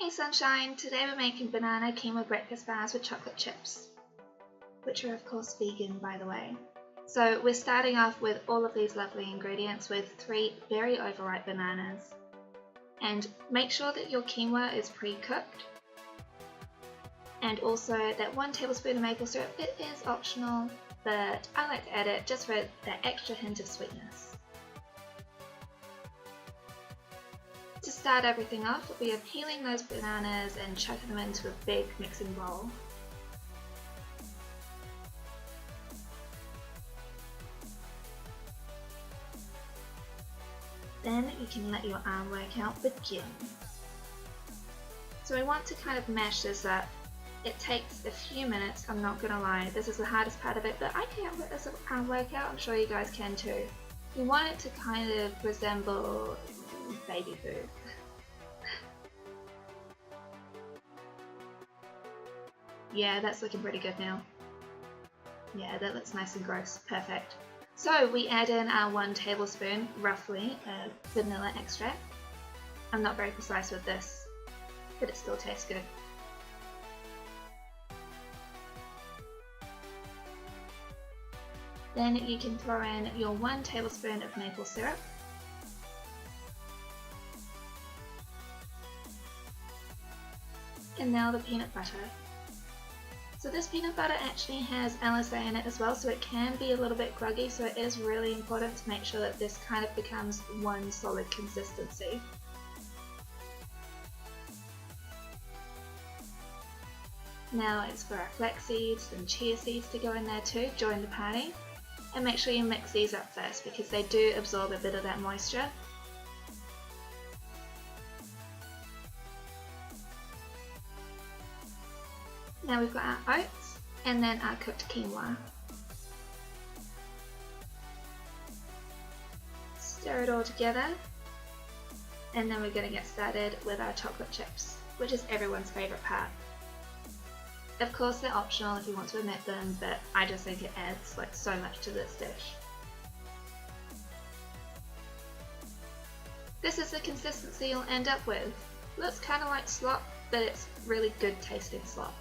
Hey sunshine, today we're making banana quinoa breakfast bars with chocolate chips, which are of course vegan by the way. So we're starting off with all of these lovely ingredients with 3 very overripe bananas. And make sure that your quinoa is pre-cooked. And also that 1 tablespoon of maple syrup, it is optional, but I like to add it just for that extra hint of sweetness. To start everything off, we are peeling those bananas and chucking them into a big mixing bowl. Then you can let your arm workout begin. So we want to kind of mash this up. It takes a few minutes, I'm not gonna lie, this is the hardest part of it, but I can't let this arm workout, I'm sure you guys can too. You want it to kind of resemble baby food. Yeah, that's looking pretty good now. Yeah, that looks nice and gross. Perfect. So we add in our 1 tablespoon, roughly, of vanilla extract. I'm not very precise with this, but it still tastes good. Then you can throw in your 1 tablespoon of maple syrup. And now the peanut butter. So this peanut butter actually has LSA in it as well, so it can be a little bit groggy, so it is really important to make sure that this kind of becomes one solid consistency. Now it's for our flax seeds and chia seeds to go in there too, join the party. And make sure you mix these up first because they do absorb a bit of that moisture. Now we've got our oats and then our cooked quinoa. Stir it all together and then we're going to get started with our chocolate chips, which is everyone's favourite part. Of course they're optional if you want to omit them, but I just think it adds like so much to this dish. This is the consistency you'll end up with. Looks kind of like slop, but it's really good tasting slop.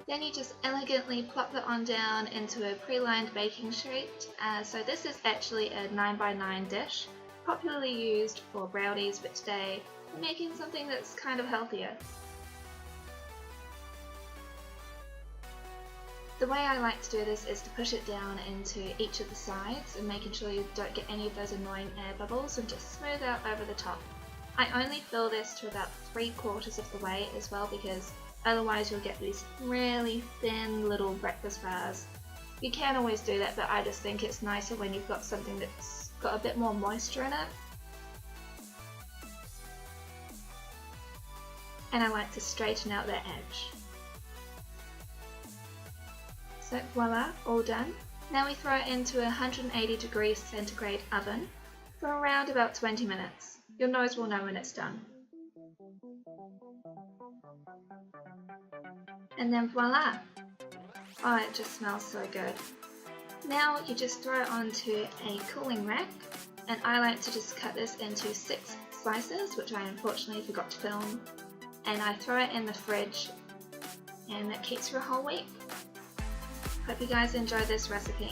Then you just elegantly plop it on down into a pre-lined baking sheet. So this is actually a 9x9 dish, popularly used for brownies, weekday, and making something that's kind of healthier. The way I like to do this is to push it down into each of the sides and making sure you don't get any of those annoying air bubbles and just smooth out over the top. I only fill this to about 3/4 of the way as well because otherwise you'll get these really thin little breakfast bars. You can always do that, but I just think it's nicer when you've got something that's got a bit more moisture in it. And I like to straighten out the edge. So voila, all done. Now we throw it into a 180 degrees centigrade oven for around about 20 minutes. Your nose will know when it's done. And then voila! Oh, it just smells so good. Now you just throw it onto a cooling rack, and I like to just cut this into 6 slices, which I unfortunately forgot to film, and I throw it in the fridge, and it keeps for a whole week. Hope you guys enjoyed this recipe.